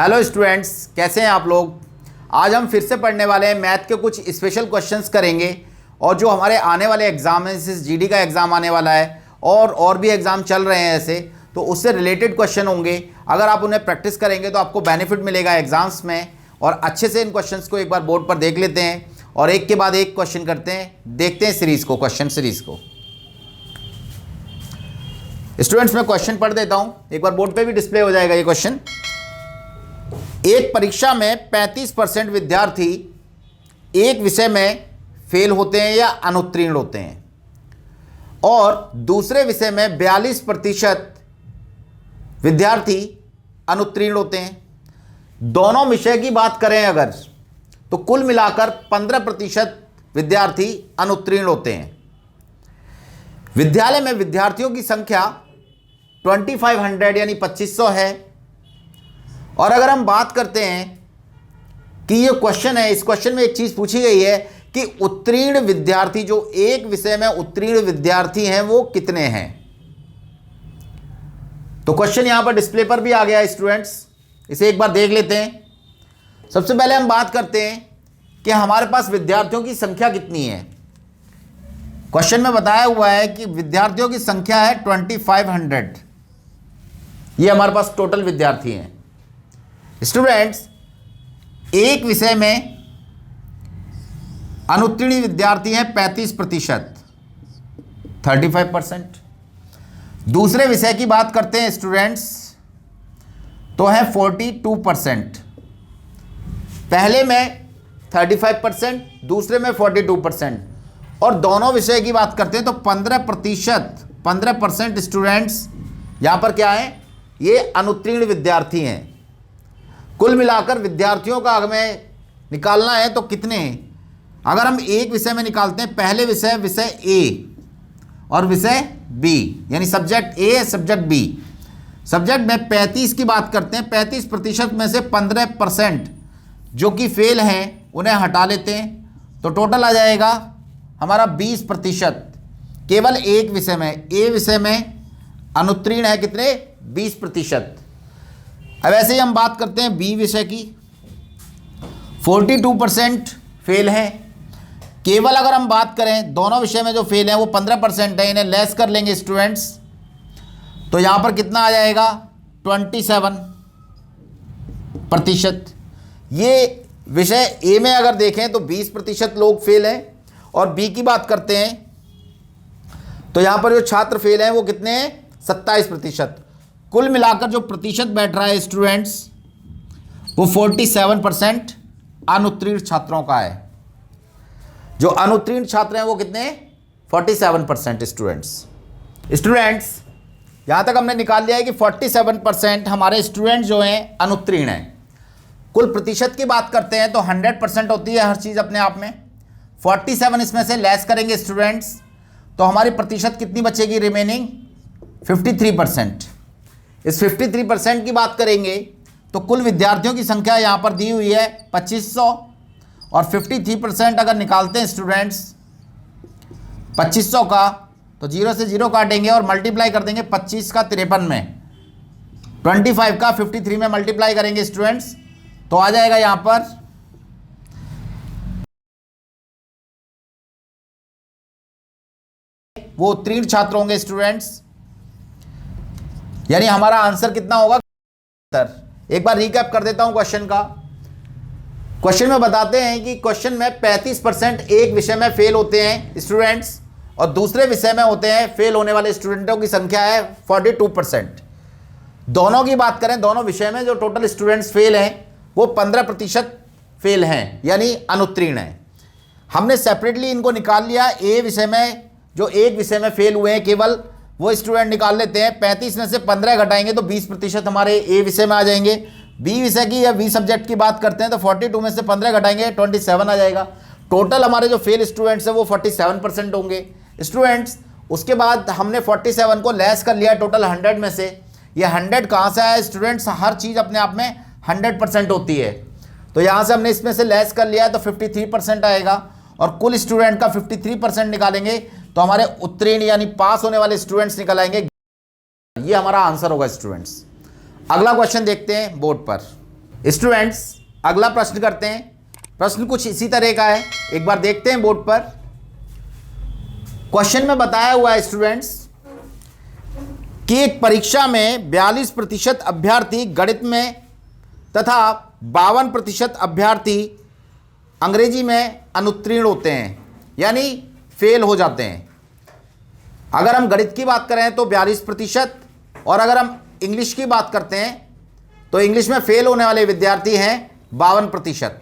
Hello students, कैसे हैं आप लोग। आज हम फिर से पढ़ने वाले हैं मैथ के कुछ स्पेशल क्वेश्चंस करेंगे और जो हमारे आने वाले एग्जाम है, जैसे जीडी का एग्ज़ाम आने वाला है और भी एग्ज़ाम चल रहे हैं ऐसे, तो उससे रिलेटेड क्वेश्चन होंगे। अगर आप उन्हें प्रैक्टिस करेंगे तो आपको बेनिफिट मिलेगा एग्जाम्स में। और अच्छे से इन क्वेश्चंस को एक बार बोर्ड पर देख लेते हैं और एक के बाद एक क्वेश्चन करते हैं, देखते हैं सीरीज़ को, क्वेश्चन सीरीज़ को। स्टूडेंट्स, मैं क्वेश्चन पढ़ देता हूं, एक बार बोर्ड पे भी डिस्प्ले हो जाएगा ये क्वेश्चन। एक परीक्षा में 35% विद्यार्थी एक विषय में फेल होते हैं या अनुत्तीर्ण होते हैं और दूसरे विषय में 42% विद्यार्थी अनुत्तीर्ण होते हैं। दोनों विषय की बात करें अगर, तो कुल मिलाकर 15% विद्यार्थी अनुत्तीर्ण होते हैं। विद्यालय में विद्यार्थियों की संख्या 2500 यानी 2500 है। और अगर हम बात करते हैं कि ये क्वेश्चन है, इस क्वेश्चन में एक चीज पूछी गई है कि उत्तीर्ण विद्यार्थी, जो एक विषय में उत्तीर्ण विद्यार्थी हैं, वो कितने हैं। तो क्वेश्चन यहां पर डिस्प्ले पर भी आ गया है स्टूडेंट्स, इसे एक बार देख लेते हैं। सबसे पहले हम बात करते हैं कि हमारे पास विद्यार्थियों की संख्या कितनी है। क्वेश्चन में बताया हुआ है कि विद्यार्थियों की संख्या है 2500, ये हमारे पास टोटल विद्यार्थी हैं। स्टूडेंट्स, एक विषय में अनुत्तीर्ण विद्यार्थी हैं 35%, 35%। दूसरे विषय की बात करते हैं स्टूडेंट्स, तो है 42%। पहले में 35%, दूसरे में 42%। और दोनों विषय की बात करते हैं तो 15% स्टूडेंट्स यहां पर क्या है, ये अनुत्तीर्ण विद्यार्थी हैं। कुल मिलाकर विद्यार्थियों का हमें निकालना है तो कितने हैं। अगर हम एक विषय में निकालते हैं, पहले विषय ए और विषय बी, यानी subject A subject B. Subject में 35 की बात करते हैं, 35% में से 15% जो कि फेल हैं उन्हें हटा लेते हैं, तो टोटल आ जाएगा हमारा 20%। केवल एक विषय में, ए विषय में अनुत्तीर्ण है कितने, 20%। अब ऐसे ही हम बात करते हैं बी विषय की, 42% फेल हैं। केवल अगर हम बात करें दोनों विषय में जो फेल हैं वो 15% है, इन्हें लेस कर लेंगे स्टूडेंट्स, तो यहां पर कितना आ जाएगा, 27%। ये विषय ए में अगर देखें तो 20% लोग फेल हैं और बी की बात करते हैं तो यहां पर जो छात्र फेल हैं वो कितने हैं, 27%। कुल मिलाकर जो प्रतिशत बैठ रहा है स्टूडेंट्स वो 47% अनुत्तीर्ण छात्रों का है। जो अनुत्तीर्ण छात्र हैं वो कितने, 47% स्टूडेंट्स। यहां तक हमने निकाल लिया है कि 47% हमारे स्टूडेंट जो हैं अनुत्तीर्ण हैं। कुल प्रतिशत की बात करते हैं तो 100% होती है हर चीज अपने आप में। 47 इसमें से लेस करेंगे स्टूडेंट्स तो हमारी प्रतिशत कितनी बचेगी, रिमेनिंग 53%। इस 53% की बात करेंगे तो कुल विद्यार्थियों की संख्या यहां पर दी हुई है 2500 और 53% अगर निकालते हैं स्टूडेंट्स 2500 का, तो 0 से 0 काटेंगे और मल्टीप्लाई कर देंगे 25 का 53 में, 25 का 53 में मल्टीप्लाई करेंगे स्टूडेंट्स, तो आ जाएगा यहां पर वो उत्तीर्ण छात्र होंगे स्टूडेंट्स। यानी हमारा आंसर कितना होगा, एक बार रिकैप कर देता हूं क्वेश्चन का। क्वेश्चन में बताते हैं कि क्वेश्चन में 35% एक विषय में फेल होते हैं स्टूडेंट्स और दूसरे विषय में होते हैं, फेल होने वाले स्टूडेंटों की संख्या है 42%। दोनों की बात करें, दोनों विषय में जो टोटल स्टूडेंट्स फेल हैं वो 15% फेल हैं, यानी अनुत्तीर्ण हैं। हमने सेपरेटली इनको निकाल लिया। ए विषय में जो एक विषय में फेल हुए हैं केवल वो स्टूडेंट निकाल लेते हैं, 35 में से 15 घटाएंगे तो 20% हमारे ए विषय में आ जाएंगे। बी विषय की या बी सब्जेक्ट की बात करते हैं तो 42 में से 15 घटाएंगे 27 आ जाएगा। टोटल हमारे जो फेल स्टूडेंट्स हैं वो 47% होंगे स्टूडेंट्स। उसके बाद हमने 47 को लेस कर लिया टोटल 100 में से। ये 100 कहाँ से आया स्टूडेंट्स, हर चीज़ अपने आप में 100% होती है, तो यहाँ से हमने इसमें से लेस कर लिया है तो 53% आएगा और कुल स्टूडेंट का 53% निकालेंगे तो हमारे उत्तीर्ण यानी पास होने वाले स्टूडेंट्स निकल आएंगे। ये हमारा आंसर होगा स्टूडेंट्स। अगला क्वेश्चन देखते हैं बोर्ड पर। स्टूडेंट्स अगला प्रश्न करते हैं। प्रश्न कुछ इसी तरह का है, एक बार देखते हैं बोर्ड पर। क्वेश्चन में बताया हुआ है स्टूडेंट्स कि एक परीक्षा में 42% अभ्यर्थी गणित में तथा 52% अभ्यर्थी अंग्रेजी में अनुत्तीर्ण होते हैं, यानी फेल हो जाते हैं। अगर हम गणित की बात करें तो 42%, और अगर हम इंग्लिश की बात करते हैं तो इंग्लिश में फेल होने वाले विद्यार्थी हैं 52%।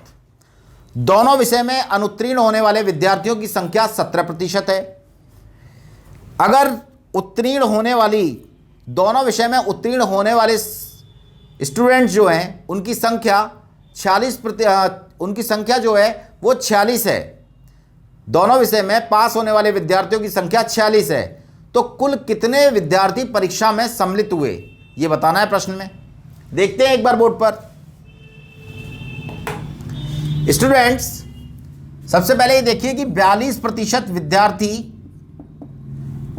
दोनों विषय में अनुत्तीर्ण होने वाले विद्यार्थियों की संख्या 17% है। अगर उत्तीर्ण होने वाली, दोनों विषय में उत्तीर्ण होने वाले स्टूडेंट्स जो हैं उनकी संख्या 46 है। दोनों विषय में पास होने वाले विद्यार्थियों की संख्या 46 है। तो कुल कितने विद्यार्थी परीक्षा में सम्मिलित हुए, ये बताना है प्रश्न में। देखते हैं एक बार बोर्ड पर। स्टूडेंट्स सबसे पहले ये देखिए कि 42% विद्यार्थी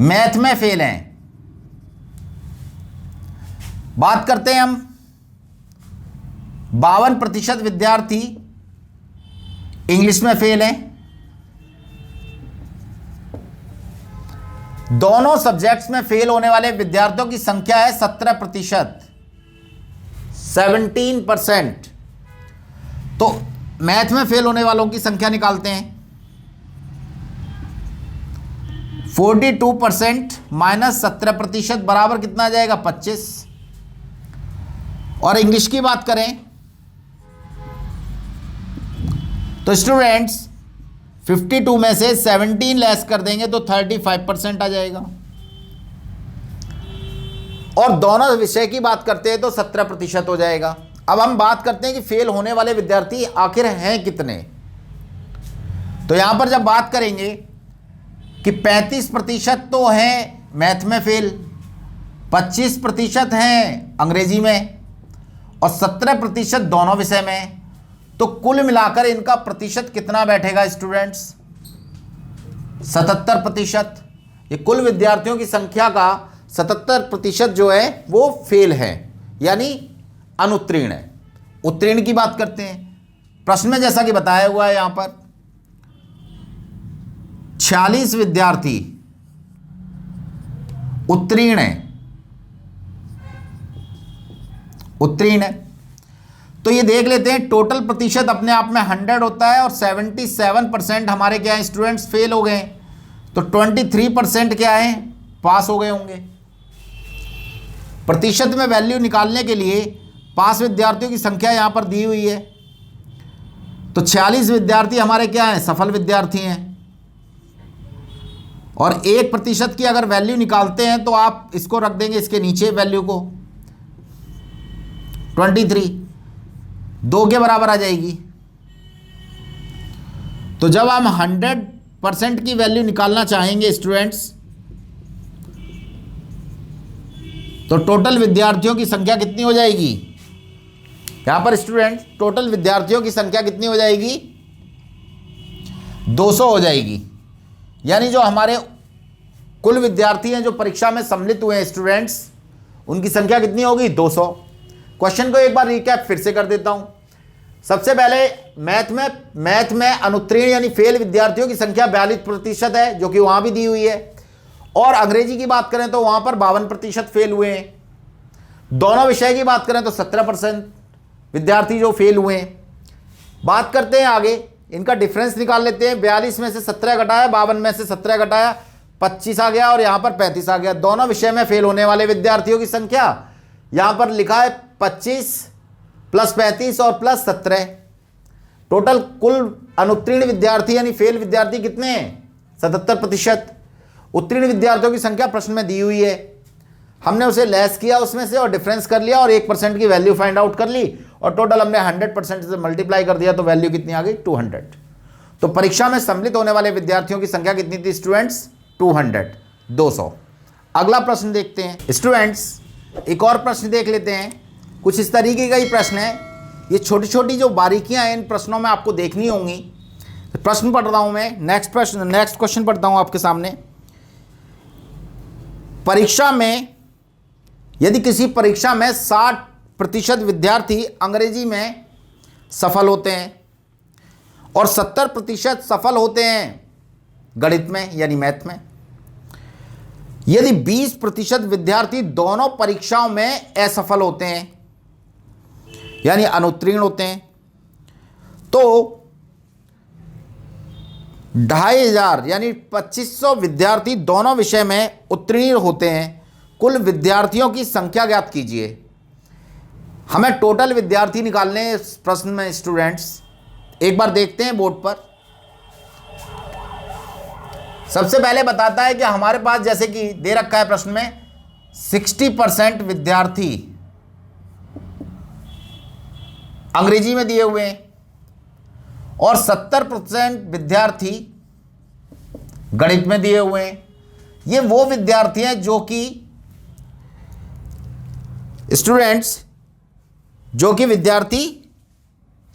मैथ में फेल हैं। बात करते हैं हम 52% विद्यार्थी इंग्लिश में फेल हैं। दोनों सब्जेक्ट्स में फेल होने वाले विद्यार्थियों की संख्या है 17%, 17%। तो मैथ में फेल होने वालों की संख्या निकालते हैं। 42% माइनस 17% बराबर कितना आ जाएगा, 25। और इंग्लिश की बात करें तो स्टूडेंट्स 52 में से 17 लेस कर देंगे तो 35% आ जाएगा। और दोनों विषय की बात करते हैं तो 17% हो जाएगा। अब हम बात करते हैं कि फेल होने वाले विद्यार्थी आखिर हैं कितने। तो यहां पर जब बात करेंगे कि 35% तो हैं मैथ में फेल, 25% हैं अंग्रेजी में, और 17% दोनों विषय में। तो कुल मिलाकर इनका प्रतिशत कितना बैठेगा स्टूडेंट्स, 77%। ये कुल विद्यार्थियों की संख्या का 77% जो है वो फेल है, यानी अनुत्तीर्ण है। उत्तीर्ण की बात करते हैं। प्रश्न में जैसा कि बताया हुआ है यहां पर 46 विद्यार्थी उत्तीर्ण है। तो ये देख लेते हैं, टोटल प्रतिशत अपने आप में 100 होता है और 77% हमारे क्या है स्टूडेंट्स फेल हो गए। तो 23% क्या है, पास हो गए होंगे। प्रतिशत में वैल्यू निकालने के लिए पास विद्यार्थियों की संख्या यहां पर दी हुई है। तो 46 विद्यार्थी हमारे क्या हैं, सफल विद्यार्थी हैं। और 1% की अगर वैल्यू निकालते हैं तो आप इसको रख देंगे इसके नीचे वैल्यू को, 23 2 के बराबर आ जाएगी। तो जब हम 100% की वैल्यू निकालना चाहेंगे स्टूडेंट्स, तो टोटल विद्यार्थियों की संख्या कितनी हो जाएगी, यहां पर स्टूडेंट्स टोटल विद्यार्थियों की संख्या कितनी हो जाएगी, 200 हो जाएगी। यानी जो हमारे कुल विद्यार्थी हैं जो परीक्षा में सम्मिलित हुए हैं स्टूडेंट्स, उनकी संख्या कितनी होगी, 200। क्वेश्चन को एक बार रिकैप फिर से कर देता हूं। सबसे पहले मैथ में अनुत्तीर्ण यानी फेल विद्यार्थियों की संख्या 42% है, जो कि वहां भी दी हुई है। और अंग्रेजी की बात करें तो वहां पर 52% फेल हुए हैं। दोनों विषय की बात करें तो 17% विद्यार्थी जो फेल हुए हैं। बात करते हैं आगे, इनका डिफरेंस निकाल लेते हैं। 42 में से 17 घटाया, 52 में से 17 घटाया, 25 आ गया और यहां पर 35 आ गया। दोनों विषय में फेल होने वाले विद्यार्थियों की संख्या यहां पर लिखा है 25 प्लस 35 और प्लस 17। टोटल कुल अनुत्तीर्ण विद्यार्थी यानी फेल विद्यार्थी कितने हैं, 77%। उत्तीर्ण विद्यार्थियों की संख्या प्रश्न में दी हुई है, हमने उसे लेस किया उसमें से और डिफरेंस कर लिया और 1% की वैल्यू फाइंड आउट कर ली और टोटल हमने 100% से मल्टीप्लाई कर दिया तो वैल्यू कितनी आ गई, 200। तो परीक्षा में सम्मिलित होने वाले विद्यार्थियों की संख्या कितनी थी स्टूडेंट्स, 200। अगला प्रश्न देखते हैं स्टूडेंट्स। एक और प्रश्न देख लेते हैं, कुछ इस तरीके का ही प्रश्न है। ये छोटी छोटी जो बारीकियां हैं इन प्रश्नों में आपको देखनी होंगी। प्रश्न पढ़ रहा हूं मैं, नेक्स्ट क्वेश्चन पढ़ता हूं आपके सामने। परीक्षा में यदि किसी परीक्षा में प्रतिशत विद्यार्थी अंग्रेजी में सफल होते हैं और 70% सफल होते हैं गणित में यानी मैथ में। यदि 20% विद्यार्थी दोनों परीक्षाओं में असफल होते हैं यानी अनुत्तीर्ण होते हैं, तो 2500 यानी 2500 विद्यार्थी दोनों विषय में उत्तीर्ण होते हैं। कुल विद्यार्थियों की संख्या ज्ञात कीजिए। हमें टोटल विद्यार्थी निकालने हैं इस प्रश्न में स्टूडेंट्स। एक बार देखते हैं बोर्ड पर। सबसे पहले बताता है कि हमारे पास जैसे कि दे रखा है प्रश्न में 60% विद्यार्थी अंग्रेजी में दिए हुए हैं और 70% विद्यार्थी गणित में दिए हुए हैं। ये वो विद्यार्थी हैं जो कि स्टूडेंट्स जो कि विद्यार्थी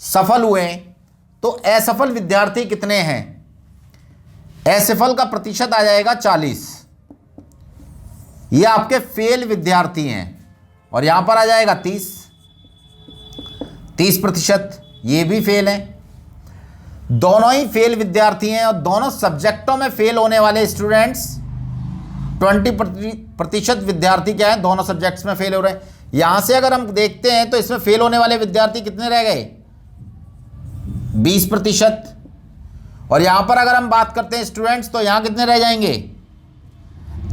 सफल हुए हैं। तो असफल विद्यार्थी कितने हैं? असफल का प्रतिशत आ जाएगा 40। ये आपके फेल विद्यार्थी हैं और यहां पर आ जाएगा 30%। ये भी फेल हैं। दोनों ही फेल विद्यार्थी हैं और दोनों सब्जेक्टों में फेल होने वाले स्टूडेंट्स 20% विद्यार्थी क्या है? दोनों सब्जेक्ट्स में फेल हो रहे हैं। यहां से अगर हम देखते हैं तो इसमें फेल होने वाले विद्यार्थी कितने रह गए? 20%। और यहां पर अगर हम बात करते हैं स्टूडेंट्स तो यहां कितने रह जाएंगे?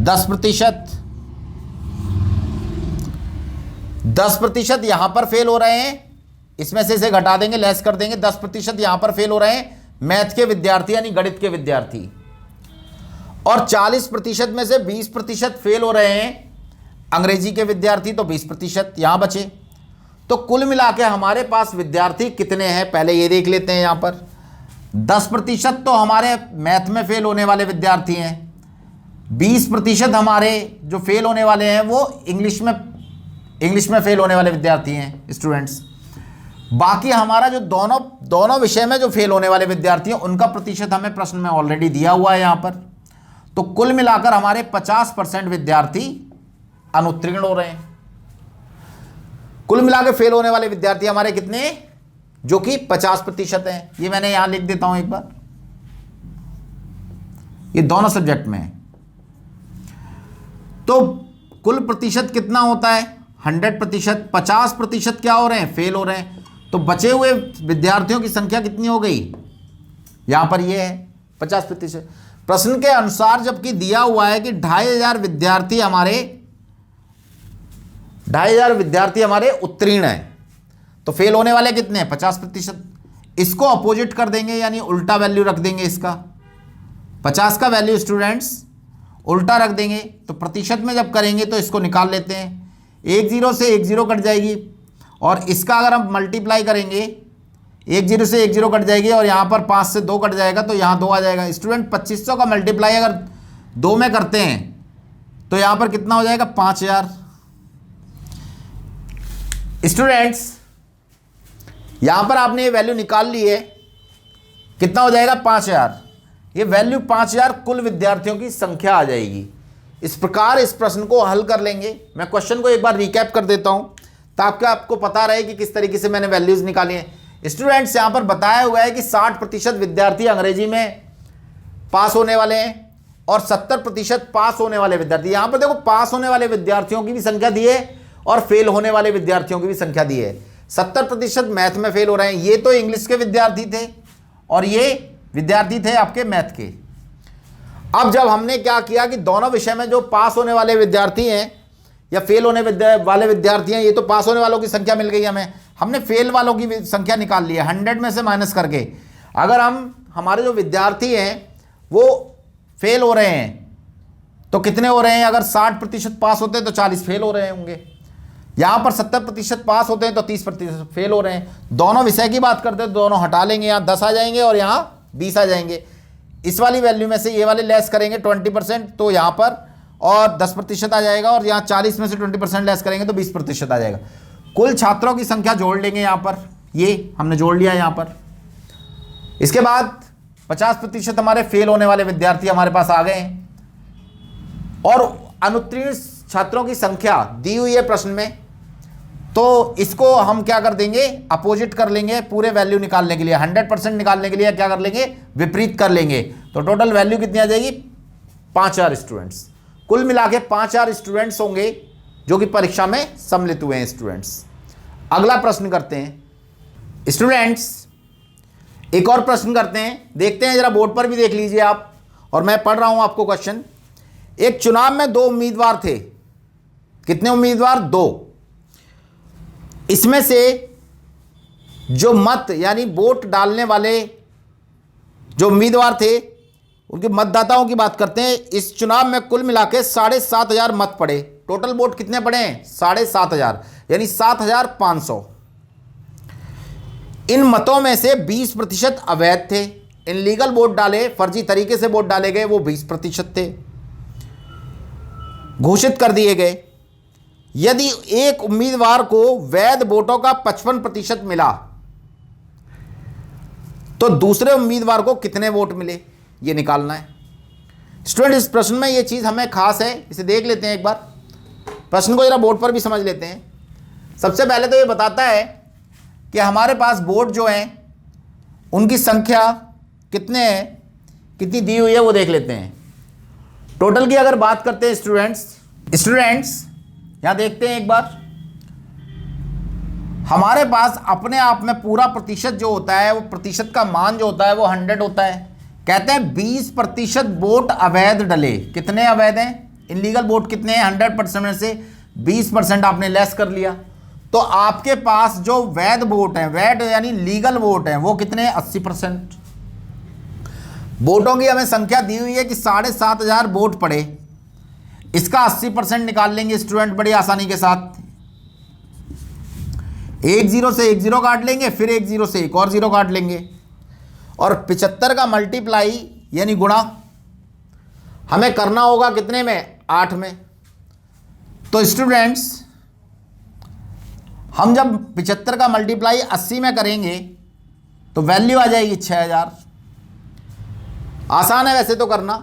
10%। 10% यहां पर फेल हो रहे हैं। इसमें से इसे घटा देंगे, लेस कर देंगे। 10% यहां पर फेल हो रहे हैं मैथ के विद्यार्थी यानी गणित के विद्यार्थी। और 40% में से 20% फेल हो रहे हैं अंग्रेजी के विद्यार्थी। तो 20% यहां बचे। तो कुल मिला के हमारे पास विद्यार्थी कितने हैं पहले ये देख लेते हैं। यहां पर 10% तो हमारे मैथ में फेल होने वाले विद्यार्थी हैं। 20% हमारे जो फेल होने वाले हैं वो इंग्लिश में फेल होने वाले विद्यार्थी हैं स्टूडेंट्स। बाकी हमारा जो दोनों विषय में जो फेल होने वाले विद्यार्थी हैं उनका प्रतिशत हमें प्रश्न में ऑलरेडी दिया हुआ है यहां पर। तो कुल मिलाकर हमारे 50% विद्यार्थी अनुत्तीर्ण हो रहे हैं। कुल मिलाकर फेल होने वाले विद्यार्थी हमारे कितने? जो कि 50% हैं। ये मैंने यहां लिख देता हूं एक बार। ये दोनों सब्जेक्ट में है। तो कुल प्रतिशत कितना होता है? 100%। 50% क्या हो रहे हैं? फेल हो रहे हैं। तो बचे हुए विद्यार्थियों की संख्या कितनी हो गई? यहां पर ये है 50%। प्रश्न के अनुसार जबकि दिया हुआ है कि 2500 विद्यार्थी हमारे उत्तीर्ण हैं, तो फेल होने वाले कितने हैं? 50%। इसको अपोजिट कर देंगे यानी उल्टा वैल्यू रख देंगे। इसका 50 का वैल्यू स्टूडेंट्स उल्टा रख देंगे। तो प्रतिशत में जब करेंगे तो इसको निकाल लेते हैं। 10 से 10 कट जाएगी और इसका अगर हम मल्टीप्लाई करेंगे 10 से 10 कट जाएगी और यहाँ पर 5 से 2 कट जाएगा तो यहाँ 2 आ जाएगा। स्टूडेंट 2500 का मल्टीप्लाई अगर 2 में करते हैं तो यहाँ पर कितना हो जाएगा? 5000। स्टूडेंट्स यहाँ पर आपने ये वैल्यू निकाल ली है। कितना हो जाएगा? 5000। ये वैल्यू 5000 कुल विद्यार्थियों की संख्या आ जाएगी। इस प्रकार इस प्रश्न को हल कर लेंगे। मैं क्वेश्चन को एक बार रिकैप कर देता हूं ताकि आपको पता रहे कि किस तरीके से मैंने वैल्यूज निकाली हैं। स्टूडेंट्स यहां पर बताया हुआ है कि 60% विद्यार्थी अंग्रेजी में पास होने वाले हैं और 70% पास होने वाले विद्यार्थी। यहां पर देखो पास होने वाले विद्यार्थियों की भी संख्या दी है और फेल होने वाले विद्यार्थियों की भी संख्या दी है। 70% मैथ में फेल हो रहे हैं। ये तो इंग्लिश के विद्यार्थी थे और ये विद्यार्थी थे आपके मैथ के। अब जब हमने क्या किया कि दोनों विषय में जो पास होने वाले विद्यार्थी हैं या फेल होने वाले विद्यार्थी हैं, ये तो पास होने वालों की संख्या मिल गई हमें। हमने फेल वालों की संख्या निकाल ली है 100 में से माइनस करके। अगर हमारे जो विद्यार्थी हैं वो फेल हो रहे हैं तो कितने हो रहे हैं? अगर 60% पास होते हैं तो 40 फेल हो रहे होंगे। यहां पर 70% पास होते हैं तो 30% फेल हो रहे हैं। दोनों विषय की बात करते हैं तो दोनों हटा लेंगे। यहां 10 आ जाएंगे और यहां 20 आ जाएंगे। इस वाली वैल्यू में से ये वाले लेस करेंगे 20% तो यहां पर और 10% आ जाएगा और यहां 40 में से 20% लेस करेंगे तो 20% आ जाएगा। कुल छात्रों की संख्या जोड़ लेंगे। यहां पर ये हमने जोड़ लिया यहां पर। इसके बाद 50% हमारे फेल होने वाले विद्यार्थी हमारे पास आ गए हैं और अनुत्तीर्ण छात्रों की संख्या दी हुई है प्रश्न में तो इसको हम क्या कर देंगे, अपोजिट कर लेंगे पूरे वैल्यू निकालने के लिए, 100% निकालने के लिए क्या कर लेंगे, विपरीत कर लेंगे। तो टोटल वैल्यू कितनी आ जाएगी, 5000 स्टूडेंट्स। कुल मिला के 5000 स्टूडेंट्स होंगे जो कि परीक्षा में सम्मिलित हुए हैं स्टूडेंट्स। अगला प्रश्न करते हैं स्टूडेंट्स, एक और प्रश्न करते हैं, देखते हैं, जरा बोर्ड पर भी देख लीजिए आप, और मैं पढ़ रहा हूं आपको क्वेश्चन। एक चुनाव में 2 उम्मीदवार थे। कितने उम्मीदवार, 2। इसमें से जो मत यानी वोट डालने वाले जो उम्मीदवार थे उनके मतदाताओं की बात करते हैं। इस चुनाव में कुल मिला के 7500 मत पड़े। टोटल वोट कितने पड़े हैं, 7500, यानी 7500। इन मतों में से 20% अवैध थे। इनलीगल वोट डाले, फर्जी तरीके से वोट डाले गए, वो 20% थे, घोषित कर दिए गए। यदि एक उम्मीदवार को वैध वोटों का 55% मिला तो दूसरे उम्मीदवार को कितने वोट मिले, ये निकालना है। स्टूडेंट, इस प्रश्न में ये चीज हमें खास है, इसे देख लेते हैं एक बार। प्रश्न को जरा बोर्ड पर भी समझ लेते हैं। सबसे पहले तो ये बताता है कि हमारे पास वोट जो हैं उनकी संख्या कितने हैं, कितनी दी हुई है, वो देख लेते हैं। टोटल की अगर बात करते हैं स्टूडेंट्स यहां देखते हैं एक बार, हमारे पास अपने आप में पूरा प्रतिशत जो होता है, वो प्रतिशत का मान जो होता है वो 100 होता है। कहते हैं 20% वोट अवैध डले। कितने अवैध हैं, इनलीगल वोट कितने हैं, 100% में से 20% आपने लेस कर लिया, तो आपके पास जो वैध वोट है, वैध यानी लीगल वोट है, वो कितने हैं, 80%। वोटों की हमें संख्या दी हुई है कि 7500 वोट पड़े, इसका 80% निकाल लेंगे स्टूडेंट बड़ी आसानी के साथ। एक 0 से एक 0 काट लेंगे, फिर एक 0 से एक और 0 काट लेंगे, और 75 का मल्टीप्लाई यानी गुणा हमें करना होगा कितने में, 8 में। तो स्टूडेंट्स, हम जब 75 का मल्टीप्लाई 80 में करेंगे तो वैल्यू आ जाएगी 6000। आसान है वैसे तो करना,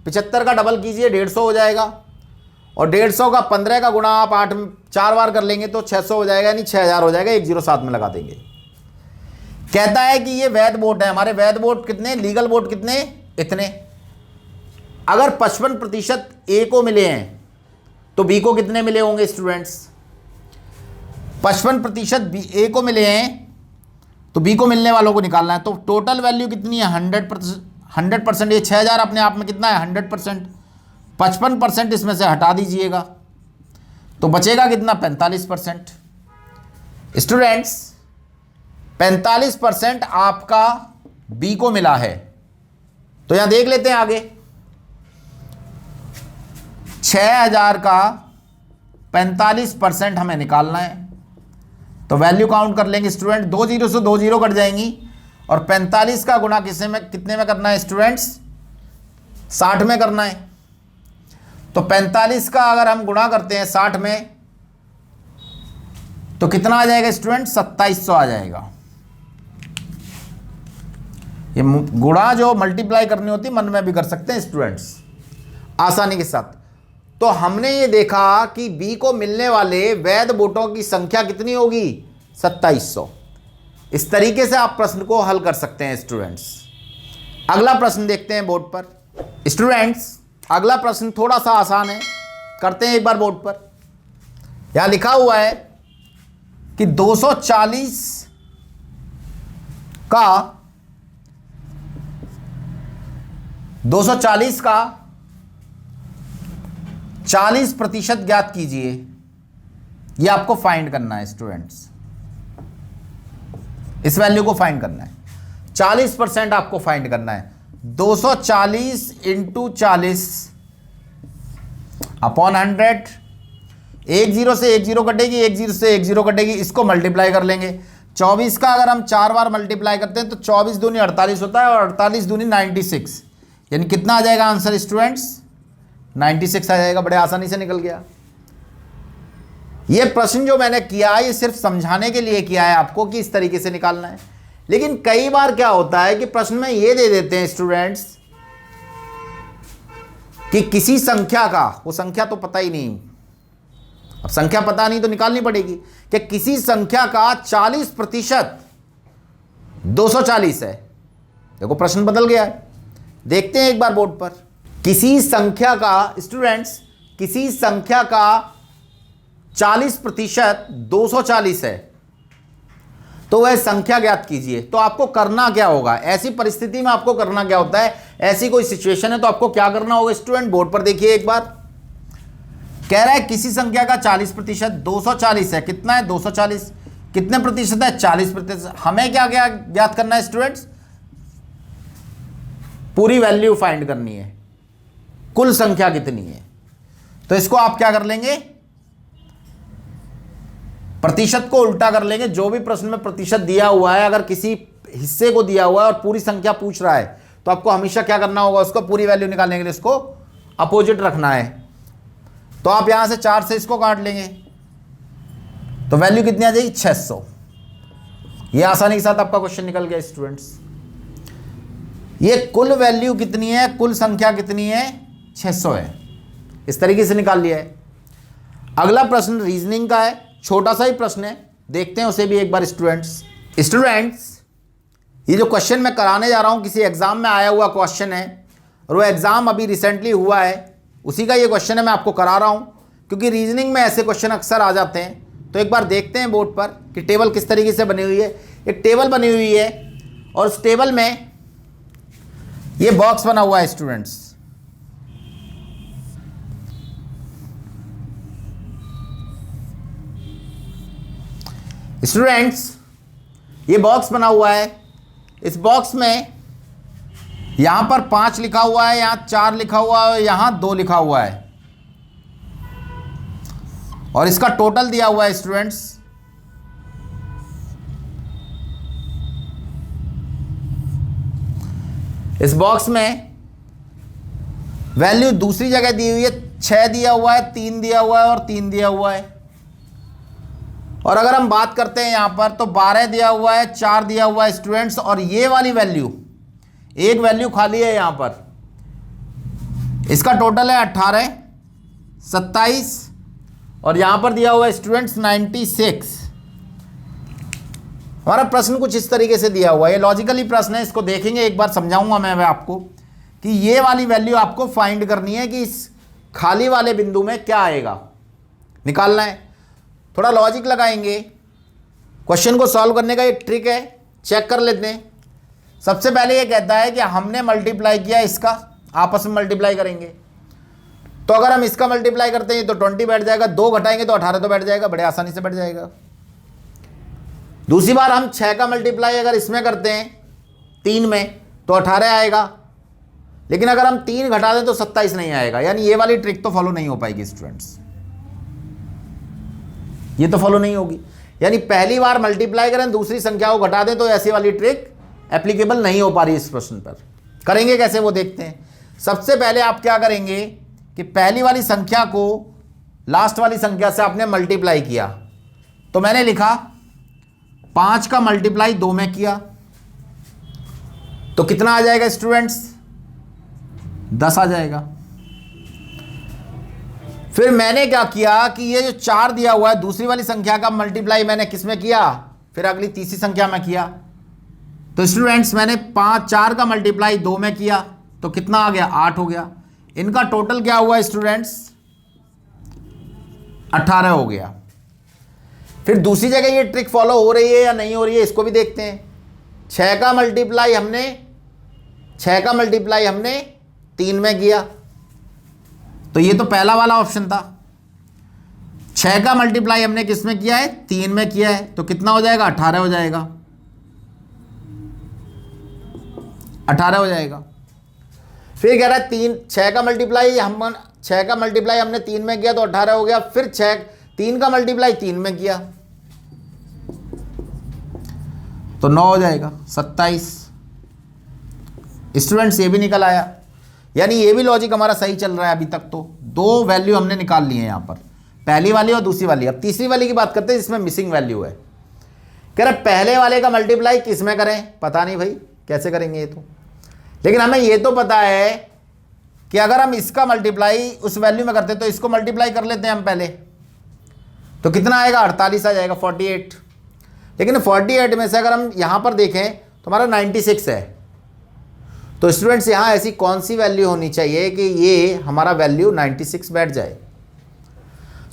75 का डबल कीजिए 150 हो जाएगा, और 150 का 15 का गुणा आप 4 बार कर लेंगे तो 600 हो जाएगा, यानी 6000 हो जाएगा। एक 0 साथ में लगा देंगे। कहता है कि ये वैध वोट है हमारे। वैध वोट कितने, लीगल वोट कितने, इतने। अगर 55% ए को मिले हैं तो बी को कितने मिले होंगे स्टूडेंट्स, 55% ए को मिले हैं तो बी को मिलने वालों को निकालना है। तो टोटल वैल्यू कितनी है, 100%। ये 6000 अपने आप में कितना है, 100%। 55% इसमें से हटा दीजिएगा तो बचेगा कितना, 45%। स्टूडेंट्स, 45% आपका बी को मिला है। तो यहां देख लेते हैं आगे, 6000 का 45% हमें निकालना है। तो वैल्यू काउंट कर लेंगे स्टूडेंट, 2 0 से 2 0 कट जाएंगी, और 45 का गुणा कितने में करना है स्टूडेंट्स, 60 में करना है। तो 45 का अगर हम गुणा करते हैं 60 में तो कितना आ जाएगा स्टूडेंट, 2700 आ जाएगा। ये गुणा जो मल्टीप्लाई करनी होती है मन में भी कर सकते हैं स्टूडेंट्स आसानी के साथ। तो हमने ये देखा कि बी को मिलने वाले वैध वोटों की संख्या कितनी होगी, 2700। इस तरीके से आप प्रश्न को हल कर सकते हैं स्टूडेंट्स। अगला प्रश्न देखते हैं बोर्ड पर। स्टूडेंट्स, अगला प्रश्न थोड़ा सा आसान है, करते हैं एक बार बोर्ड पर। यहां लिखा हुआ है कि 240 का 40% ज्ञात कीजिए। ये आपको फाइंड करना है स्टूडेंट्स, इस वैल्यू को फाइंड करना है। 40% आपको फाइंड करना है। 240 इंटू 40 अपॉन 100। एक 0 से एक 0 कटेगी, एक 0 से एक 0 कटेगी, इसको मल्टीप्लाई कर लेंगे। 24 का अगर हम 4 बार मल्टीप्लाई करते हैं तो 24 दूनी 48 होता है, और 48 दूनी 96, यानी कितना आ जाएगा आंसर स्टूडेंट्स, 96 आ जाएगा। बड़े आसानी से निकल गया। ये प्रश्न जो मैंने किया ये सिर्फ समझाने के लिए किया है आपको कि इस तरीके से निकालना है। लेकिन कई बार क्या होता है कि प्रश्न में ये दे देते हैं स्टूडेंट्स कि किसी संख्या का, वो संख्या तो पता ही नहीं, अब संख्या पता नहीं तो निकालनी पड़ेगी कि किसी संख्या का 40% 240 है। देखो प्रश्न बदल गया है, देखते हैं एक बार बोर्ड पर। किसी संख्या का, स्टूडेंट्स, किसी संख्या का 40% 240 है, तो वह संख्या ज्ञात कीजिए। तो आपको करना क्या होगा ऐसी परिस्थिति में? आपको करना क्या होता है, ऐसी कोई सिचुएशन है तो आपको क्या करना होगा स्टूडेंट? बोर्ड पर देखिए एक बार। कह रहा है किसी संख्या का 40% 240 है। कितना है? 240। कितने प्रतिशत है? 40%। हमें क्या क्या ज्ञात करना है स्टूडेंट्स? पूरी वैल्यू फाइंड करनी है, कुल संख्या कितनी है। तो इसको आप क्या कर लेंगे? प्रतिशत को उल्टा कर लेंगे। जो भी प्रश्न में प्रतिशत दिया हुआ है, अगर किसी हिस्से को दिया हुआ है और पूरी संख्या पूछ रहा है, तो आपको हमेशा क्या करना होगा? उसको पूरी वैल्यू निकालने के लिए इसको अपोजिट रखना है। तो आप यहां से 4 से इसको काट लेंगे तो वैल्यू कितनी आ जाएगी? 600। ये आसानी के साथ आपका क्वेश्चन निकल गया स्टूडेंट्स। ये कुल वैल्यू कितनी है, कुल संख्या कितनी है? 600 है। इस तरीके से निकाल लिया है। अगला प्रश्न रीजनिंग का है, छोटा सा ही प्रश्न है, देखते हैं उसे भी एक बार स्टूडेंट्स। ये जो क्वेश्चन मैं कराने जा रहा हूं किसी एग्जाम में आया हुआ क्वेश्चन है, और वो एग्जाम अभी रिसेंटली हुआ है, उसी का ये क्वेश्चन है, मैं आपको करा रहा हूं क्योंकि रीजनिंग में ऐसे क्वेश्चन अक्सर आ जाते हैं। तो एक बार देखते हैं बोर्ड पर कि टेबल किस तरीके से बनी हुई है। एक टेबल बनी हुई है और उस टेबल में ये बॉक्स बना हुआ है स्टूडेंट्स। ये बॉक्स बना हुआ है। इस बॉक्स में यहां पर 5 लिखा हुआ है, यहां 4 लिखा हुआ है, यहां 2 लिखा हुआ है, और इसका टोटल दिया हुआ है स्टूडेंट्स। इस बॉक्स में वैल्यू दूसरी जगह दी हुई है, 6 दिया हुआ है, 3 दिया हुआ है और 3 दिया हुआ है। और अगर हम बात करते हैं यहां पर तो 12 दिया हुआ है, 4 दिया हुआ है स्टूडेंट्स, और ये वाली वैल्यू, एक वैल्यू खाली है यहां पर। इसका टोटल है 18, 27, और यहां पर दिया हुआ है स्टूडेंट्स 96। हमारा प्रश्न कुछ इस तरीके से दिया हुआ है। ये लॉजिकली प्रश्न है, इसको देखेंगे एक बार, समझाऊंगा मैं आपको कि ये वाली वैल्यू आपको फाइंड करनी है कि इस खाली वाले बिंदु में क्या आएगा, निकालना है। थोड़ा लॉजिक लगाएंगे। क्वेश्चन को सॉल्व करने का एक ट्रिक है, चेक कर लेते हैं। सबसे पहले ये कहता है कि हमने मल्टीप्लाई किया, इसका आपस में मल्टीप्लाई करेंगे। तो अगर हम इसका मल्टीप्लाई करते हैं तो 20 बैठ जाएगा, 2 घटाएंगे तो 18 तो बैठ जाएगा, बड़े आसानी से बैठ जाएगा। दूसरी बार हम 6 का मल्टीप्लाई अगर इसमें करते हैं 3 में तो 18 आएगा, लेकिन अगर हम 3 घटा दें तो 27 नहीं आएगा। यानी ये वाली ट्रिक तो फॉलो नहीं हो पाएगी स्टूडेंट्स, ये तो फॉलो नहीं होगी। यानी पहली बार मल्टीप्लाई करें, दूसरी संख्या को घटा दें, तो ऐसी वाली ट्रिक एप्लीकेबल नहीं हो पा रही इस प्रश्न पर। करेंगे कैसे वो देखते हैं। सबसे पहले आप क्या करेंगे कि पहली वाली संख्या को लास्ट वाली संख्या से आपने मल्टीप्लाई किया। तो मैंने लिखा 5 का मल्टीप्लाई 2 में किया तो कितना आ जाएगा स्टूडेंट्स? 10 आ जाएगा। फिर मैंने क्या किया कि ये जो 4 दिया हुआ है, दूसरी वाली संख्या का मल्टीप्लाई मैंने किस में किया? फिर अगली तीसरी संख्या में किया। तो स्टूडेंट्स मैंने 4 का मल्टीप्लाई 2 में किया तो कितना आ गया? 8 हो गया। इनका टोटल क्या हुआ स्टूडेंट्स? 18 हो गया। फिर दूसरी जगह ये ट्रिक फॉलो हो रही है या नहीं हो रही है, इसको भी देखते हैं। 6 का मल्टीप्लाई हमने 3 में किया, तो ये तो पहला वाला ऑप्शन था। 6 का मल्टीप्लाई हमने किस में किया है? 3 में किया है, तो कितना हो जाएगा? 18 हो जाएगा। 18 हो जाएगा। फिर कह रहा है 6 का मल्टीप्लाई हमने 3 में किया तो 18 हो गया। फिर 3 का मल्टीप्लाई 3 में किया तो 9 हो जाएगा, 27। स्टूडेंट्स ये भी निकल आया। यानी ये भी लॉजिक हमारा सही चल रहा है अभी तक। तो 2 वैल्यू हमने निकाल ली है यहां पर, पहली वाली और दूसरी वाली। अब तीसरी वाली की बात करते हैं जिसमें मिसिंग वैल्यू है। कह रहे पहले वाले का मल्टीप्लाई किस में करें? पता नहीं भाई कैसे करेंगे ये तो, लेकिन हमें ये तो पता है कि अगर हम इसका मल्टीप्लाई उस वैल्यू में करते तो इसको मल्टीप्लाई कर लेते हैं हम पहले। तो कितना आएगा, 48 आ जाएगा, 48। लेकिन 48 में से अगर हम यहाँ पर देखें तो हमारा 96 है। तो स्टूडेंट्स यहाँ ऐसी कौन सी वैल्यू होनी चाहिए कि ये हमारा वैल्यू 96 बैठ जाए।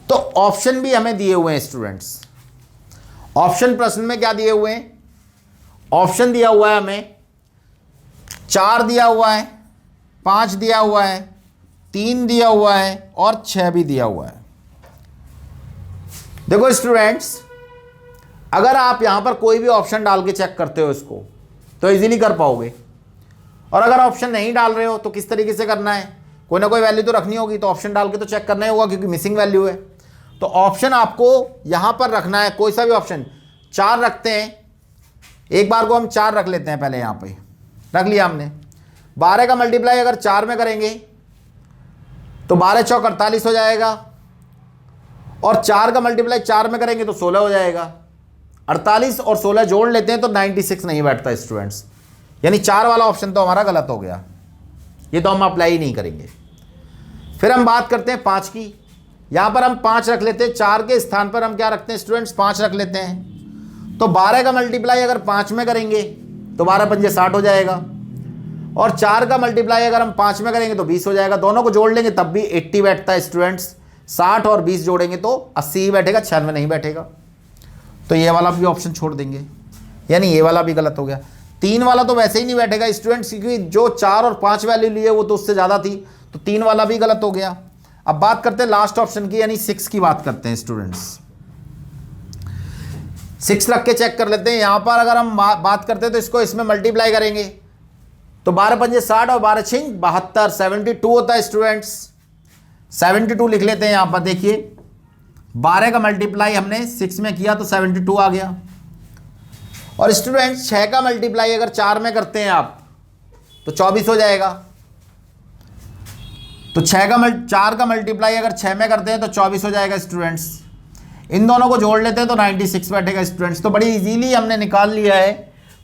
तो ऑप्शन भी हमें दिए हुए हैं स्टूडेंट्स। ऑप्शन प्रश्न में क्या दिए हुए हैं, ऑप्शन दिया हुआ है हमें 4 दिया हुआ है, 5 दिया हुआ है, 3 दिया हुआ है और 6 भी दिया हुआ है। देखो स्टूडेंट्स, अगर आप यहां पर कोई भी ऑप्शन डाल के चेक करते हो इसको तो इजीली कर पाओगे, और अगर ऑप्शन नहीं डाल रहे हो तो किस तरीके से करना है, कोई ना कोई वैल्यू तो रखनी होगी, तो ऑप्शन डाल के तो चेक करना ही होगा क्योंकि मिसिंग वैल्यू है। तो ऑप्शन आपको यहां पर रखना है, कोई सा भी ऑप्शन। 4 रखते हैं, एक बार को हम 4 रख लेते हैं, पहले यहां पे रख लिया हमने। 12 का मल्टीप्लाई अगर 4 में करेंगे तो 12 चौक 48 हो जाएगा, और 4 का मल्टीप्लाई 4 में करेंगे तो 16 हो जाएगा। 48 और 16 जोड़ लेते हैं तो 96 नहीं बैठता स्टूडेंट्स, यानी 4 वाला ऑप्शन तो हमारा गलत हो गया, ये तो हम अप्लाई नहीं करेंगे। फिर हम बात करते हैं 5 की। यहां पर हम 5 रख लेते हैं, 4 के स्थान पर हम क्या रखते हैं स्टूडेंट्स, 5 रख लेते हैं। तो 12 का मल्टीप्लाई अगर 5 में करेंगे तो 12 पंजे 60 हो जाएगा, और 4 का मल्टीप्लाई अगर हम 5 में करेंगे तो 20 हो जाएगा। दोनों को जोड़ लेंगे तब भी 80 बैठता है स्टूडेंट्स। 60 और 20 जोड़ेंगे तो 80 ही बैठेगा, 96 नहीं बैठेगा। तो ये वाला भी ऑप्शन छोड़ देंगे, यानी ये वाला भी गलत हो गया। 3 वाला तो वैसे ही नहीं बैठेगा स्टूडेंट्स, क्योंकि जो 4 और 5 वैल्यू लिए वो तो उससे ज़्यादा थी, तो 3 वाला भी गलत हो गया। अब बात करते हैं लास्ट ऑप्शन की, यानी 6 की बात करते हैं स्टूडेंट्स। 6 रख के चेक कर लेते हैं। यहां पर अगर हम बात करते हैं तो इसको इसमें मल्टीप्लाई करेंगे तो 12 पंजे 60 और 12 छिंग 72, 72 होता है स्टूडेंट्स। 72 लिख लेते हैं यहां पर। देखिए 12 का मल्टीप्लाई हमने 6 में किया तो 72 आ गया, और स्टूडेंट्स 6 का मल्टीप्लाई अगर 4 में करते हैं आप तो 24 हो जाएगा। तो 4 का मल्टीप्लाई अगर 6 में करते हैं तो 24 हो जाएगा स्टूडेंट्स। इन दोनों को जोड़ लेते हैं तो 96 बैठेगा स्टूडेंट्स। तो बड़ी इजीली हमने निकाल लिया है।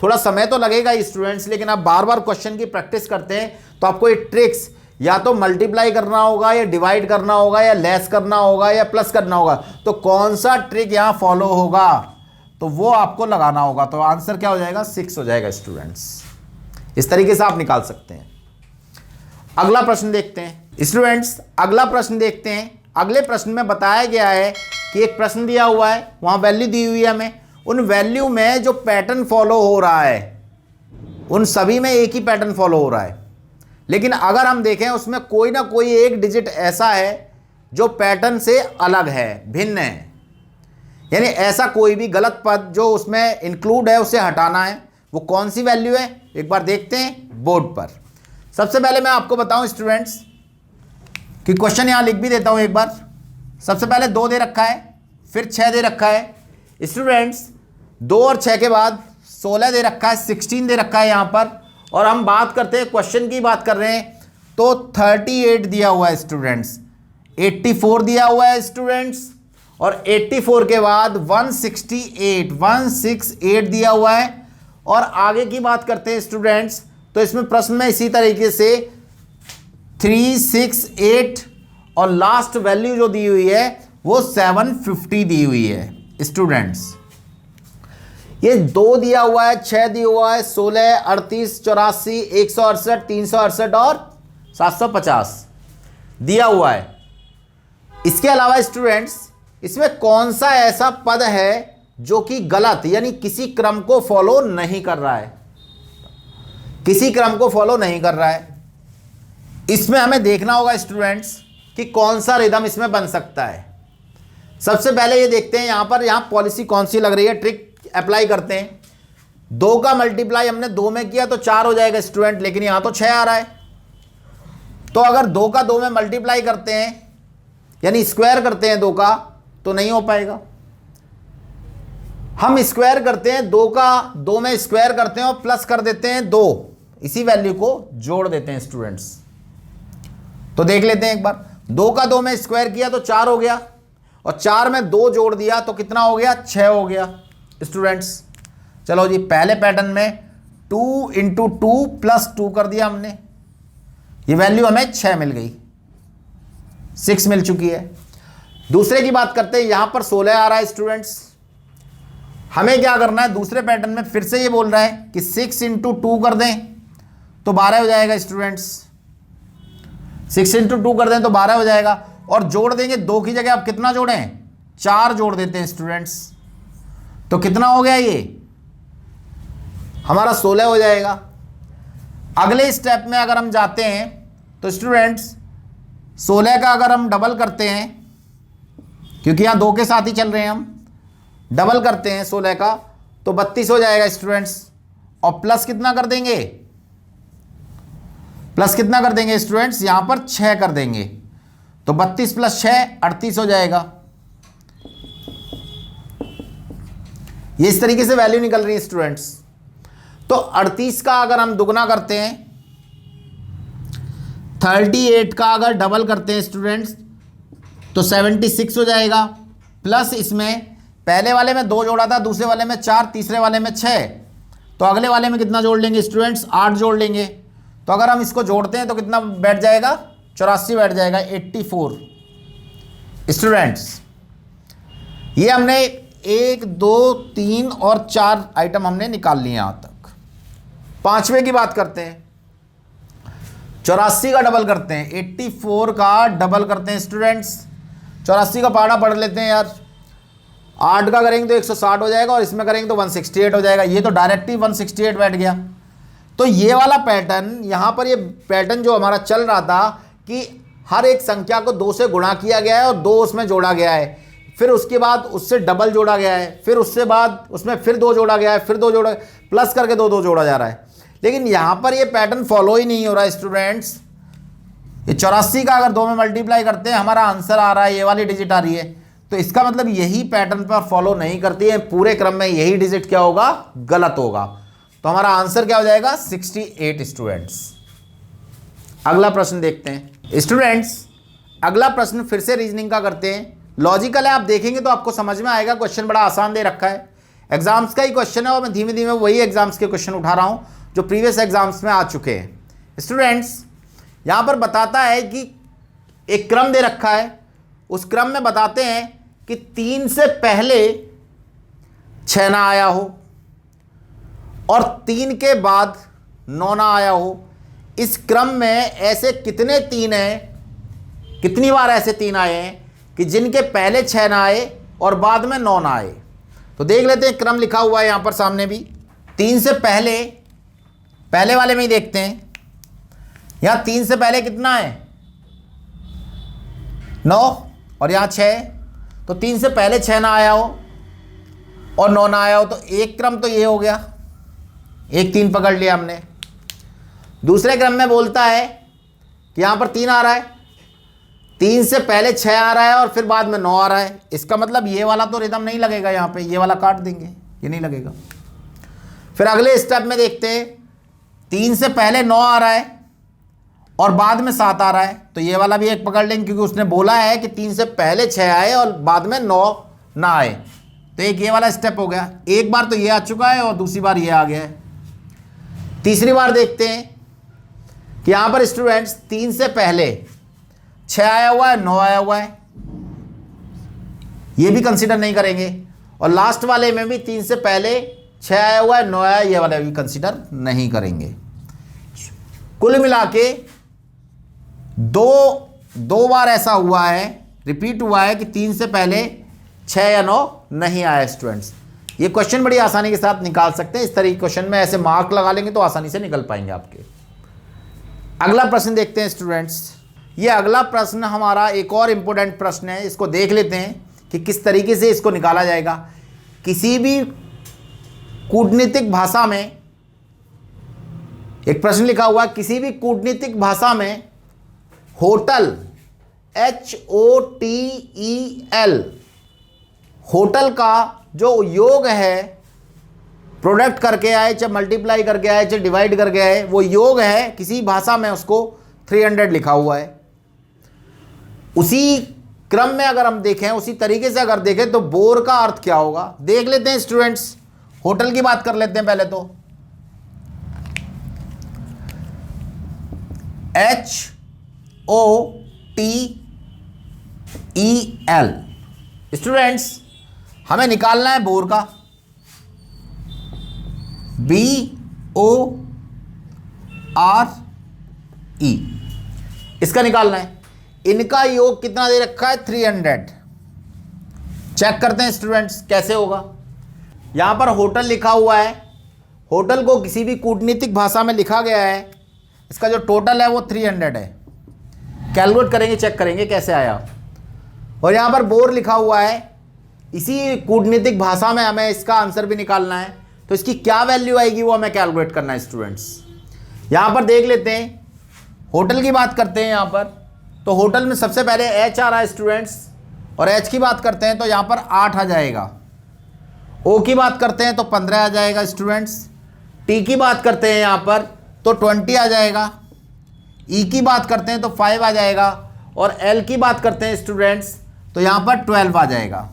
थोड़ा समय तो लगेगा स्टूडेंट्स, लेकिन आप बार बार क्वेश्चन की प्रैक्टिस करते हैं तो आपको ये ट्रिक्स या तो मल्टीप्लाई करना होगा, या डिवाइड करना होगा, या लेस करना होगा, या प्लस करना होगा। तो कौन सा ट्रिक यहाँ फॉलो होगा तो वो आपको लगाना होगा। तो आंसर क्या हो जाएगा, 6 हो जाएगा स्टूडेंट्स। इस तरीके से आप निकाल सकते हैं। अगला प्रश्न देखते हैं स्टूडेंट्स। अगला प्रश्न देखते हैं। अगले प्रश्न में बताया गया है कि एक प्रश्न दिया हुआ है, वहां वैल्यू दी हुई है हमें। उन वैल्यू में जो पैटर्न फॉलो हो रहा है उन सभी में एक ही पैटर्न फॉलो हो रहा है, लेकिन अगर हम देखें उसमें कोई ना कोई एक डिजिट ऐसा है जो पैटर्न से अलग है, भिन्न है, यानी ऐसा कोई भी गलत पद जो उसमें इंक्लूड है उसे हटाना है। वो कौन सी वैल्यू है एक बार देखते हैं बोर्ड पर। सबसे पहले मैं आपको बताऊं स्टूडेंट्स कि क्वेश्चन यहां लिख भी देता हूं एक बार। सबसे पहले 2 दे रखा है, फिर 6 दे रखा है स्टूडेंट्स। 2 और 6 के बाद 16 दे रखा है, 16 दे रखा है यहां पर। और हम बात करते हैं क्वेश्चन की बात कर रहे हैं तो 38 दिया हुआ है स्टूडेंट्स, 84 दिया हुआ है स्टूडेंट्स, और 84 के बाद 168 दिया हुआ है। और आगे की बात करते हैं स्टूडेंट्स तो इसमें प्रश्न में इसी तरीके से 368 और लास्ट वैल्यू जो दी हुई है वो 750 दी हुई है स्टूडेंट्स। ये 2 दिया हुआ है, 6 दिया हुआ है, 16, 38, 84, 168, 368 और 750 दिया हुआ है। इसके अलावा स्टूडेंट्स इसमें कौन सा ऐसा पद है जो कि गलत, यानी किसी क्रम को फॉलो नहीं कर रहा है, किसी क्रम को फॉलो नहीं कर रहा है। इसमें हमें देखना होगा स्टूडेंट्स कि कौन सा रिदम इसमें बन सकता है। सबसे पहले ये देखते हैं यहां पॉलिसी कौन सी लग रही है, ट्रिक अप्लाई करते हैं। 2 का मल्टीप्लाई हमने 2 में किया तो 4 हो जाएगा स्टूडेंट, लेकिन यहां तो 6 आ रहा है। तो अगर 2 का 2 में मल्टीप्लाई करते हैं यानी स्क्वायर करते हैं 2 का तो नहीं हो पाएगा। हम स्क्वायर करते हैं 2 का 2 में स्क्वायर करते हैं और प्लस कर देते हैं 2, इसी वैल्यू को जोड़ देते हैं स्टूडेंट्स। तो देख लेते हैं एक बार। 2 का 2 में स्क्वायर किया तो 4 हो गया, और 4 में 2 जोड़ दिया तो कितना हो गया, 6 हो गया स्टूडेंट्स। चलो जी, पहले पैटर्न में 2 × 2 + 2 कर दिया हमने, ये वैल्यू हमें 6 मिल गई, 6 मिल चुकी है। दूसरे की बात करते हैं, यहां पर 16 आ रहा है स्टूडेंट्स। हमें क्या करना है, दूसरे पैटर्न में फिर से ये बोल रहा है कि 6 इंटू 2 कर दें तो 12 हो जाएगा स्टूडेंट्स। 6 इंटू 2 कर दें तो 12 हो जाएगा, और जोड़ देंगे 2 की जगह आप कितना जोड़ें, 4 जोड़ देते हैं स्टूडेंट्स। तो कितना हो गया, ये हमारा 16 हो जाएगा। अगले स्टेप में अगर हम जाते हैं तो स्टूडेंट्स 16 का अगर हम डबल करते हैं, क्योंकि यहां 2 के साथ ही चल रहे हैं, हम डबल करते हैं 16 का तो 32 हो जाएगा स्टूडेंट्स। और प्लस कितना कर देंगे, प्लस कितना कर देंगे स्टूडेंट्स, यहां पर 6 कर देंगे तो 32 प्लस 6 38 हो जाएगा। ये इस तरीके से वैल्यू निकल रही है स्टूडेंट्स। तो 38 का अगर हम दुगना करते हैं, 38 का अगर डबल करते हैं स्टूडेंट्स तो 76 हो जाएगा। प्लस इसमें पहले वाले में 2 जोड़ा था, दूसरे वाले में 4, तीसरे वाले में 6, तो अगले वाले में कितना जोड़ लेंगे स्टूडेंट्स, 8 जोड़ लेंगे। तो अगर हम इसको जोड़ते हैं तो कितना बैठ जाएगा, 84 बैठ जाएगा, 84 स्टूडेंट्स। ये हमने 1 2 3 और 4 आइटम हमने निकाल लिए यहां तक। पांचवें की बात करते हैं, 84 का डबल करते हैं, 84 का डबल करते हैं स्टूडेंट्स। 84 का पहाड़ा पढ़ लेते हैं यार, 8 का करेंगे तो 160 हो जाएगा और इसमें करेंगे तो 168 हो जाएगा। ये तो डायरेक्ट ही 168 बैठ गया। तो ये वाला पैटर्न यहाँ पर, ये पैटर्न जो हमारा चल रहा था कि हर एक संख्या को 2 से गुणा किया गया है और 2 उसमें जोड़ा गया है, फिर उसके बाद उससे डबल जोड़ा गया है, फिर उससे बाद उसमें फिर 2 जोड़ा गया है, फिर 2 जोड़ा, प्लस करके 2 जोड़ा जा रहा है। लेकिन यहाँ पर ये पैटर्न फॉलो ही नहीं हो रहा है स्टूडेंट्स। ये 84 का अगर 2 में मल्टीप्लाई करते हैं, हमारा आंसर आ रहा है, ये वाली डिजिट आ रही है, तो इसका मतलब यही पैटर्न पर फॉलो नहीं करती है, पूरे क्रम में यही डिजिट क्या होगा, गलत होगा। तो हमारा आंसर क्या हो जाएगा, 68 स्टूडेंट्स। अगला प्रश्न देखते हैं स्टूडेंट्स। अगला प्रश्न फिर से रीजनिंग का करते हैं, लॉजिकल है, आप देखेंगे तो आपको समझ में आएगा। क्वेश्चन बड़ा आसान दे रखा है, एग्जाम्स का ही क्वेश्चन है और मैं धीमे धीमे वही एग्जाम्स के क्वेश्चन उठा रहा हूं जो प्रीवियस एग्जाम्स में आ चुके हैं। स्टूडेंट्स यहां पर बताता है कि एक क्रम दे रखा है, उस क्रम में बताते हैं कि 3 से पहले 6 ना आया हो और 3 के बाद 9 ना आया हो। इस क्रम में ऐसे कितने 3 हैं, कितनी बार ऐसे 3 आए हैं कि जिनके पहले 6 ना आए और बाद में 9 ना आए। तो देख लेते हैं, क्रम लिखा हुआ है यहां पर सामने भी। 3 से पहले वाले में ही देखते हैं, यहां 3 से पहले कितना है, 9 और यहां 6, तो 3 से पहले 6 ना आया हो और 9 ना आया हो, तो एक क्रम तो ये हो गया, एक 3 पकड़ लिया हमने। दूसरे क्रम में बोलता है कि यहां पर 3 आ रहा है, 3 से पहले 6 आ रहा है और फिर बाद में 9 आ रहा है। इसका मतलब ये वाला तो रिदम नहीं लगेगा, यहां पे ये वाला काट देंगे, ये नहीं लगेगा। फिर अगले स्टेप में देखते हैं, 3 से पहले 9 आ रहा है और बाद में 7 आ रहा है, तो ये वाला भी एक पकड़ लेंगे क्योंकि उसने बोला है कि 3 से पहले 6 आए और बाद में 9 ना आए। तो एक ये वाला स्टेप हो गया, एक बार तो ये आ चुका है और दूसरी बार ये आ गया है। तीसरी बार देखते हैं कि यहां पर स्टूडेंट्स 3 से पहले 6 आया हुआ है, 9 आया हुआ है, ये भी कंसीडर नहीं करेंगे। और लास्ट वाले में भी 3 से पहले 6 आया हुआ है, 9 आया, ये वाला भी कंसीडर नहीं करेंगे। कुल मिला के दो बार ऐसा हुआ है, रिपीट हुआ है कि 3 से पहले 6 या 9 नहीं आया स्टूडेंट्स। ये क्वेश्चन बड़ी आसानी के साथ निकाल सकते हैं, इस तरह के क्वेश्चन में ऐसे मार्क लगा लेंगे तो आसानी से निकल पाएंगे आपके। अगला प्रश्न देखते हैं स्टूडेंट्स। ये अगला प्रश्न हमारा एक और इंपॉर्टेंट प्रश्न है, इसको देख लेते हैं कि किस तरीके से इसको निकाला जाएगा। किसी भी कूटनीतिक भाषा में एक प्रश्न लिखा हुआ, किसी भी कूटनीतिक भाषा में होटल, HOTEL, होटल का जो योग है, प्रोडक्ट करके आए चाहे मल्टीप्लाई करके आए चाहे डिवाइड करके आए, वो योग है, किसी भाषा में उसको 300 लिखा हुआ है। उसी क्रम में अगर हम देखें, उसी तरीके से अगर देखें तो बोर का अर्थ क्या होगा, देख लेते हैं स्टूडेंट्स। होटल की बात कर लेते हैं पहले तो, HOTEL स्टूडेंट्स हमें निकालना है बोर का, BORE, इसका निकालना है। इनका योग कितना दे रखा है 300। चेक करते हैं स्टूडेंट्स कैसे होगा। यहां पर होटल लिखा हुआ है, होटल को किसी भी कूटनीतिक भाषा में लिखा गया है, इसका जो टोटल है वो 300 है। कैलकुलेट करेंगे, चेक करेंगे कैसे आया। और यहां पर बोर लिखा हुआ है, इसी कूटनीतिक भाषा में हमें इसका आंसर भी निकालना है, तो इसकी क्या वैल्यू आएगी वो हमें कैलकुलेट करना है स्टूडेंट्स। यहां पर देख लेते हैं, होटल की बात करते हैं यहां पर, तो होटल में सबसे पहले H आ रहा है स्टूडेंट्स, और H की बात करते हैं तो यहां पर 8 आ जाएगा। O की बात करते हैं तो 15 आ जाएगा स्टूडेंट्स। T की बात करते हैं यहां पर तो 20 आ जाएगा। E की बात करते हैं तो 5 आ जाएगा, और L की बात करते हैं स्टूडेंट्स तो यहां पर 12 आ जाएगा।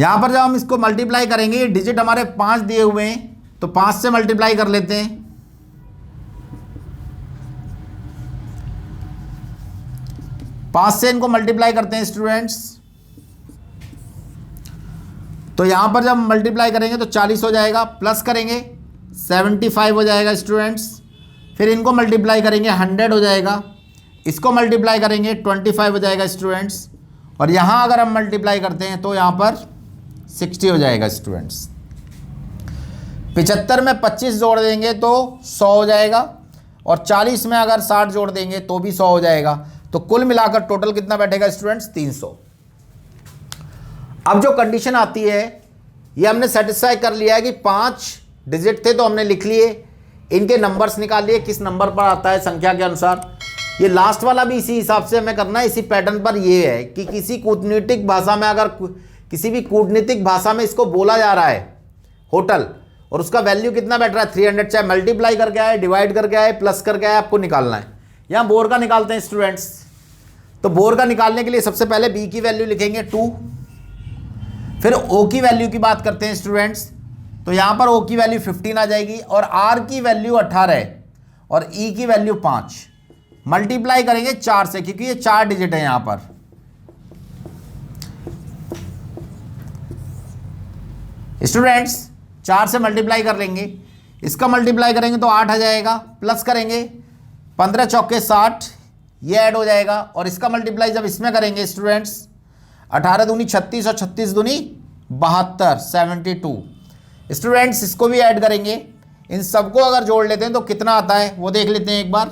यहां पर जब हम इसको मल्टीप्लाई करेंगे, डिजिट हमारे 5 दिए हुए हैं, तो 5 से मल्टीप्लाई कर लेते हैं। 5 से इनको मल्टीप्लाई करते हैं स्टूडेंट्स, तो यहां पर जब मल्टीप्लाई करेंगे तो 40 हो जाएगा, प्लस करेंगे 75 हो जाएगा स्टूडेंट्स। फिर इनको मल्टीप्लाई करेंगे 100 हो जाएगा, इसको मल्टीप्लाई करेंगे 25 हो जाएगा स्टूडेंट्स, और यहां अगर हम मल्टीप्लाई करते हैं तो यहां पर 60 हो जाएगा स्टूडेंट्स। 75 में 25 जोड़ देंगे तो 100 हो जाएगा, और 40 में अगर 60 जोड़ देंगे तो भी 100 हो जाएगा। तो कुल मिलाकर टोटल कितना बैठेगा स्टूडेंट्स 300। अब जो कंडीशन आती है ये हमने सेटिस्फाई कर लिया है कि 5 डिजिट थे तो हमने लिख लिए, इनके नंबर्स निकाल लिए किस नंबर पर आता है संख्या के अनुसार। ये लास्ट वाला भी इसी हिसाब से हमें करना है, इसी पैटर्न पर। ये है कि किसी कूटनीतिक भाषा में, अगर किसी भी कूटनीतिक भाषा में इसको बोला जा रहा है होटल, और उसका वैल्यू कितना बैठ रहा है 300, चाहे मल्टीप्लाई करके आए, डिवाइड करके आए, प्लस करके आए, आपको निकालना है। यहाँ बोर का निकालते हैं स्टूडेंट्स, तो बोर का निकालने के लिए सबसे पहले बी की वैल्यू लिखेंगे 2, फिर ओ की वैल्यू की बात करते हैं स्टूडेंट्स, तो यहाँ पर ओ की वैल्यू 15 आ जाएगी, और आर की वैल्यू 18 है, और ई की वैल्यू 5। मल्टीप्लाई करेंगे 4 से, क्योंकि ये 4 डिजिट है यहाँ पर। स्टूडेंट्स 4 से मल्टीप्लाई कर लेंगे, इसका मल्टीप्लाई करेंगे तो 8 आ जाएगा, प्लस करेंगे 15 चौके 60, ये ऐड हो जाएगा, और इसका मल्टीप्लाई जब इसमें करेंगे स्टूडेंट्स 18 दूनी 36 और 36 दूनी 72, 72। स्टूडेंट्स इसको भी ऐड करेंगे, इन सबको अगर जोड़ लेते हैं तो कितना आता है वो देख लेते हैं एक बार।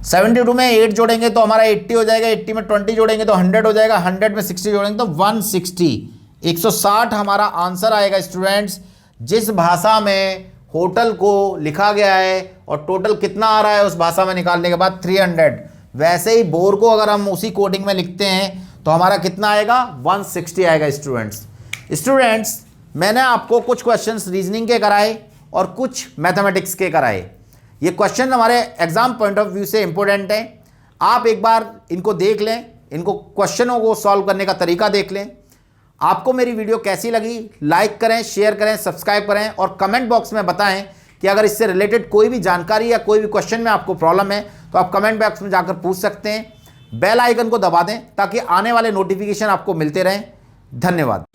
72 में 8 जोड़ेंगे तो हमारा 80 हो जाएगा, 80 में 20 जोड़ेंगे तो 100 हो जाएगा, 100 में 60 जोड़ेंगे तो 160, 160 हमारा आंसर आएगा स्टूडेंट्स। जिस भाषा में होटल को लिखा गया है और टोटल कितना आ रहा है उस भाषा में निकालने के बाद 300, वैसे ही बोर को अगर हम उसी कोडिंग में लिखते हैं तो हमारा कितना आएगा 160 आएगा स्टूडेंट्स। स्टूडेंट्स मैंने आपको कुछ क्वेश्चंस रीजनिंग के कराए और कुछ मैथमेटिक्स के कराए। ये क्वेश्चन हमारे एग्जाम पॉइंट ऑफ व्यू से इंपॉर्टेंट है, आप एक बार इनको देख लें, इनको क्वेश्चनों को सॉल्व करने का तरीका देख लें। आपको मेरी वीडियो कैसी लगी लाइक करें, शेयर करें, सब्सक्राइब करें, और कमेंट बॉक्स में बताएं कि अगर इससे रिलेटेड कोई भी जानकारी या कोई भी क्वेश्चन में आपको प्रॉब्लम है तो आप कमेंट बॉक्स में जाकर पूछ सकते हैं। बेल आइकन को दबा दें ताकि आने वाले नोटिफिकेशन आपको मिलते रहें। धन्यवाद।